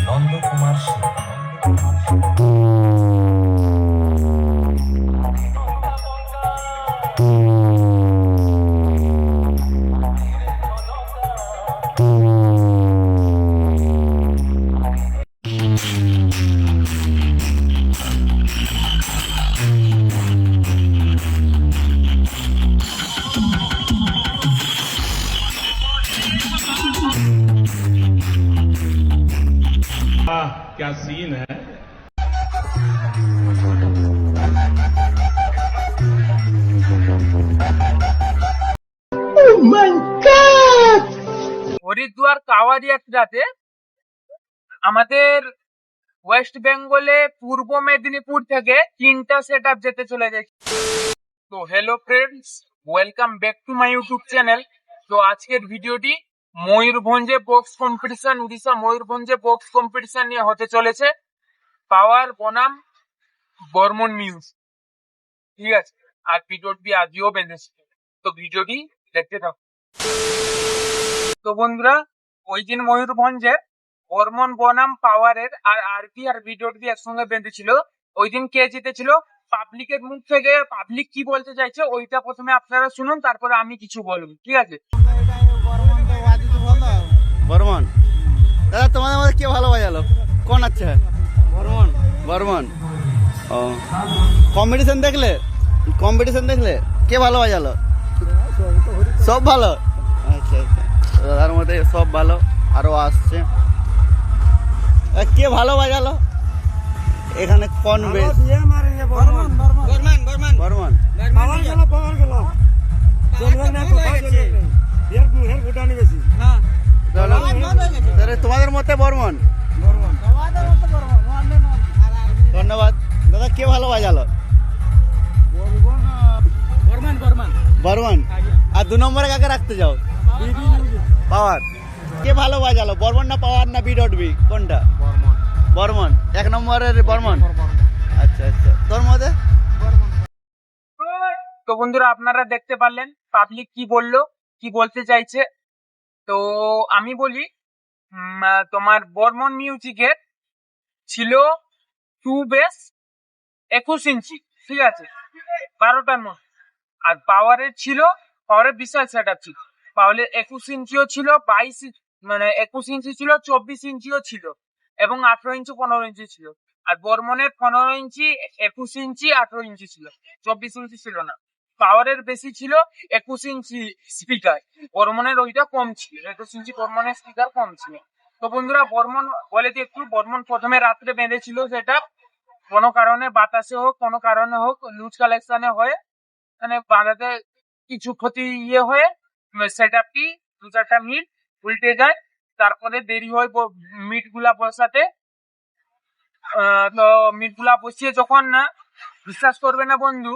নন্দকুমার क्या सीन है। হরিদ্বার কাওয়ারি যাত্রাতে আমাদের ওয়েস্ট বেঙ্গলে পূর্ব মেদিনীপুর থেকে 3টা সেট আপ যেতে চলে যায়। তো hello friends, welcome back to my YouTube channel. তো আজকের ভিডিওটি ময়ূরভঞ্জে বক্স কম্পিটিশন, উড়িষ্যা ময়ূরভঞ্জে বক্স কম্পিটিশন নিয়ে হতে চলেছে। পাওয়ার বনাম বর্মন মিউজ, ঠিক আছে। আর ভিডিওটি আজও বেঁধেছে, তো ভিডিওটি দেখতে থাকো। তো বন্ধুরা, ওই দিন ময়ূরভঞ্জের বর্মন বনাম পাওয়ারের আর আরপি আর ভিডিওটি একসঙ্গে বেঁধেছিল। ওই দিন কে জিতেছিল, পাবলিকের মুখ থেকে পাবলিক কি বলতে চাইছে ওইটা প্রথমে আপনারা শুনুন, তারপরে আমি কিছু বলবো, ঠিক আছে। বর্মন দাদা, তোমাদের মধ্যে কে ভালো বাজালো? কোন আচ্ছা? বর্মন। বর্মন। ও, কম্পিটিশন দেখলে কে ভালো বাজালো? সব ভালো। আচ্ছা আচ্ছা, দাদার মধ্যে সব ভালো, আরো আসছে। কে ভালো বাজালো এখানে? কোন বেশ? বর্মন। তোমাদের মতে বর্মন। ধন্যবাদ দাদা। কে ভালো বাজালো? বর্মন। আর 2 নম্বরে কাকে রাখতে যাও? পাওয়ার। কে ভালো বাজালো, বর্মন না পাওয়ার না বি.বি? কোনটা? বর্মন। 1 নম্বরের বর্মন। আচ্ছা আচ্ছা, তোর মতে? তো বন্ধুরা, আপনারা দেখতে পারলেন পাবলিক কি বললো, কি বলতে চাইছে। তো আমি বলি, তোমার বর্মন মিউজিকের ছিল 2 বেস 21 ইঞ্চি, ঠিক আছে, 12টার মধ্যে। আর পাওয়ারের বিশাল সেট আপ ছিল। পাওয়ারের 21 ইঞ্চিও ছিল, 21 ইঞ্চি ছিল, 24 ইঞ্চিও ছিল, এবং 18 ইঞ্চি 15 ইঞ্চি ছিল। আর বর্মনের 15 ইঞ্চি 21 ইঞ্চি 18 ইঞ্চি ছিল, 24 ইঞ্চি ছিল না। পাওয়ারের বেশি ছিল 21 ইঞ্চি স্পিকার, বর্মনের ওইটা কম ছিল, 21 ইঞ্চি বর্মনের স্পিকার কম ছিল। তো বন্ধুরা, বর্মন বলে দিই একটু, বর্মন প্রথমে রাত্রে বেঁধেছিল সেটা, কোনো কারণে বাতাসে হোক, কোনো কারণে হোক, লুজ কালেকশনে হয়ে, মানে বাঁধাতে কিছু ক্ষতি হয়ে সেট আপটি 2-4টা মিনিট উল্টে যায়। তারপরে দেরি হয় মিট গুলা বসাতে। তো মিট গুলা বসিয়ে যখন, না বিশ্বাস করবে না বন্ধু,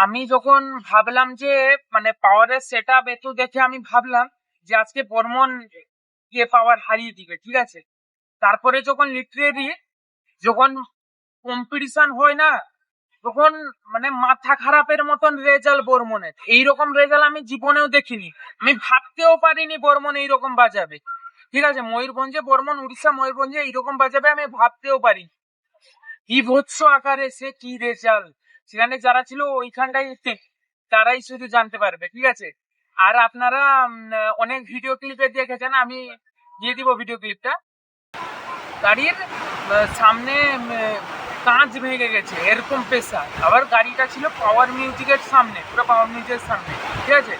আমি যখন ভাবলাম যে মানে পাওয়ারের সেট আপ এত দেখে আমি ভাবলাম যে আজকে বর্মন গিয়ে পাওয়ার হারিয়ে দিবে, ঠিক আছে। তারপরে যখন লিটারেলি যখন কম্পিটিশন হয় না, তখন মানে মাথা খারাপের মতন রেজাল্ট বর্মনের। এইরকম রেজাল্ট আমি জীবনেও দেখিনি, আমি ভাবতেও পারিনি বর্মন এইরকম বাজাবে, ঠিক আছে। ময়ূরভঞ্জে বর্মন, উড়িষ্যা ময়ূরভঞ্জে এইরকম বাজাবে আমি ভাবতেও পারি। বিভৎস আকারে সে কি রেজাল্ট, সেখানে যারা ছিল ওইখানটাই তারাই শুধু জানতে পারবে, ঠিক আছে। আর আপনারা অনেক ভিডিও ক্লিপে দেখেছেন, আমি দিয়ে দিব ভিডিও ক্লিপটা। গাড়ির সামনে কাঁচ ভেঙে গেছে, এরকম পেশা। আবার গাড়িটা ছিল পাওয়ার মিউজিকের সামনে, পুরো পাওয়ার মিউজিকের সামনে, ঠিক আছে।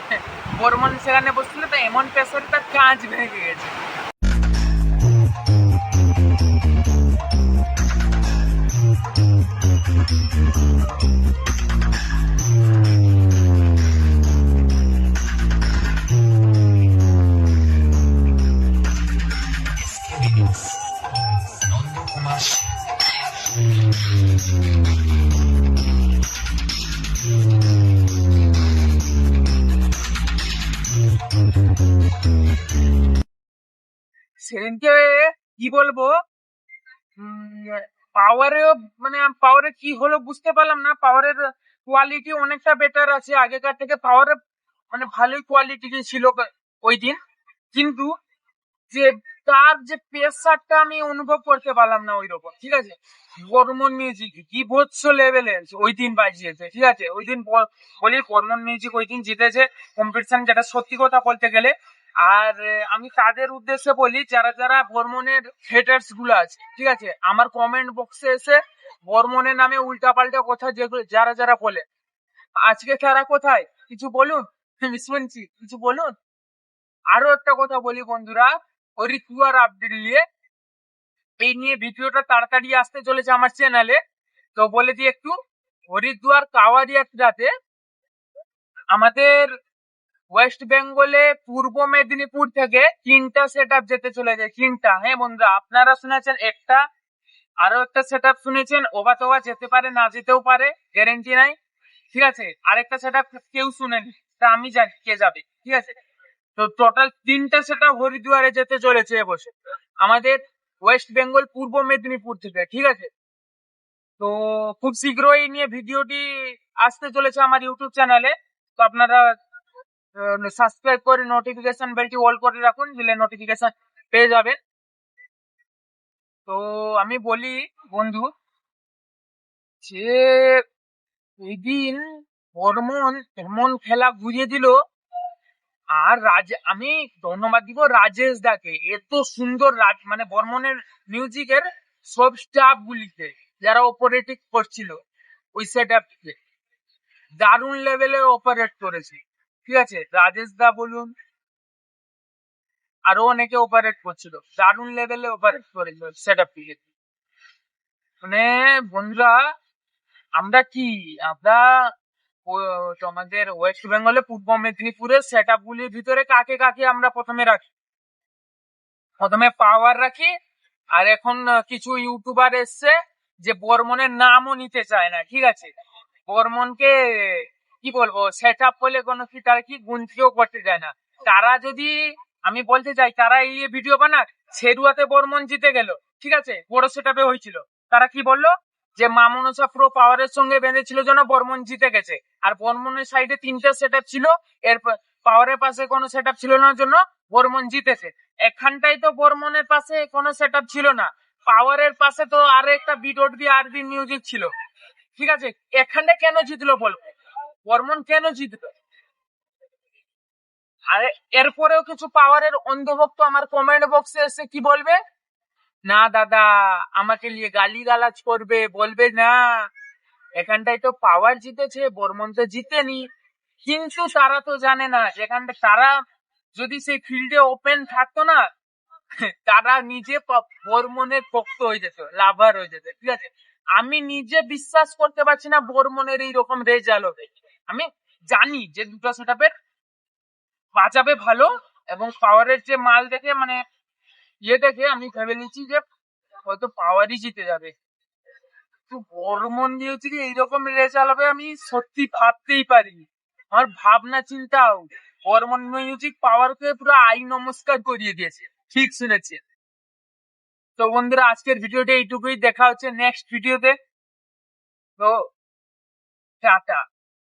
বর্মন সেখানে বসছিল, তো এমন পেশার তার কাঁচ ভেঙে গেছে। সেদিনকে কি বলবো, পাওয়ারেও মানে পাওয়ারে কি হলো বুঝতে পারলাম না। পাওয়ারের কোয়ালিটি অনেকটা বেটার আছে আগেকার থেকে, পাওয়ারে মানে ভালোই কোয়ালিটি ছিল ওই দিন, কিন্তু যে তার যে প্রেসারটা আমি অনুভব করতে পারলাম না ওই রকম। ঠিক আছে, বর্মন মিউজিক কি বৎস লেভেলের ওই দিন বাজিয়েছে। ঠিক আছে, ওই দিন বলি বর্মন মিউজিক ওই দিন জিতেছে কম্পিটিশন, যেটা সত্যি কথা বলতে গেলে। আর আমি তাদের উদ্দেশ্যে বলি যারা যারা বর্মনের হেটার্স গুলো আছে, ঠিক আছে, আমার কমেন্ট বক্সে এসে বর্মনের নামে উল্টা পাল্টা কথা যেগুলো যারা যারা বলে, আজকে তারা কোথায় কিছু বলুন, আমি শুনছি, কিছু বলুন। আরো একটা কথা বলি বন্ধুরা, হরিদ্বার আপডেট নিয়ে, এই নিয়ে ভিডিওটা তাড়াতাড়ি আসতে চলেছে আমার চ্যানেলে। তো বলে দিই একটু, হরিদ্বার কাওয়াড়ি যাত্রাতে আমাদের ওয়েস্ট বেঙ্গলে পূর্ব মেদিনীপুর থেকে 3টা সেট আপ যেতে চলেছে, 3টা। হ্যাঁ বন্ধুরা, আপনারা শুনেছেন একটা, আরো একটা সেট আপ শুনেছেন, ওবা তোবা যেতে পারে, না যেতেও পারে, গ্যারেন্টি নাই। ঠিক আছে, আরেকটা সেট আপ কেউ শুনেনি, তা আমি জানি কে যাবে। ঠিক আছে, তো টোটাল 3টা সেট আপ হরিদ্বারে যেতে চলেছে এবছর আমাদের ওয়েস্ট বেঙ্গল পূর্ব মেদিনীপুর থেকে। ঠিক আছে, তো খুব শীঘ্রই নিয়ে ভিডিওটি আসতে চলেছে আমার ইউটিউব চ্যানেলে। তো আপনারা সাবস্ক্রাইব করে নোটিফিকেশন বেলটি অল করে রাখুন, দিলে নোটিফিকেশন পেয়ে যাবেন। তো আমি বলি বন্ধু যে এই দিন বর্মন এমন খেলা ঘুরিয়ে দিল। আর আমি ধন্যবাদ দিব রাজেশ দাকে, এত সুন্দর মানে বর্মনের মিউজিকের সব স্টাফ গুলিকে যারা অপারেটিং করছিল ওই সেট আপকে দারুণ লেভেলে অপারেট করেছে। ঠিক আছে, রাজেশ দা বলুন, আরো অনেকে অপারেট করছিল, দারুণ লেভেলে অপারেট করেছিল সেট আপটিকে। মানে বন্ধুরা, আমরা আমাদের ওয়েস্ট বেঙ্গলে পূর্ব মেদিনীপুরের সেট আপ গুলির ভিতরে কাকে কাকে আমরা প্রথমে রাখি? প্রথমে পাওয়ার রাখি, আর এখন কিছু ইউটিউবার এসছে যে বর্মনের নামও নিতে চায় না। ঠিক আছে, বর্মনকে কি বলবো, সেট আপ বলে কোনো কি তারা কি গুনতিও করতে চায় না। তারা যদি, আমি বলতে চাই, তারা এই ভিডিও বানাক শেরুয়াতে বর্মন জিতে গেল, ঠিক আছে, বড় সেট আপে হয়েছিল, তারা কি বললো যে মামনসা প্রো পাওয়ারের সঙ্গে বেঁধেছিল যেন বর্মন জিতে গেছে, আর বর্মনের সাইডে 3টা সেট আপ ছিল, এর পাওয়ারের পাশে কোনো সেট আপ ছিল না জন্য বর্মন জিতেছে। এখানটাই তো বর্মনের পাশে কোনো সেট আপ ছিল না, পাওয়ারের পাশে তো আর একটা বিডি আরবি মিউজিক ছিল। ঠিক আছে, এখানটা কেন জিতলো বলবো, বর্মন কেন জিতলো? আর এরপরেও কিছু পাওয়ারের অন্ধভক্ত আমার কমেন্ট বক্সে এসে কি বলবে, না দাদা আমাকে নিয়ে গালি গালাজ করবে, বলবে না এখানটাই তো পাওয়ার জিতেছে, বর্মন তো জিতেনি। কিন্তু তারা তো জানে না যেখানটা তারা যদি সেই ফিল্ডে ওপেন থাকতো না, তারা নিজে বর্মনের ভক্ত হয়ে যেত, লাভার হয়ে যেত। ঠিক আছে, আমি নিজে বিশ্বাস করতে পারছি না বর্মনের এইরকম রেজাল্ট হবে। আমি জানি যে দুটো সেটআপের বাজাবে ভালো, এবং পাওয়ারের যে মাল দেখে মানে দেখে আমি ভেবে নিচ্ছি যে হয়তো পাওয়ারই জিতে যাবে। তো বর্মন দিয়েছি যে এইরকম রেজাল্ট হবে আমি সত্যি ভাবতেই পারিনি। আমার ভাবনা চিন্তাও বর্মন মিউজিক পাওয়ারকে পুরো আই নমস্কার করিয়ে দিয়েছে। ঠিক শুনেছে। তো বন্ধুরা, আজকের ভিডিওটা এইটুকুই, দেখা হচ্ছে নেক্সট ভিডিওতে। তো টাটা।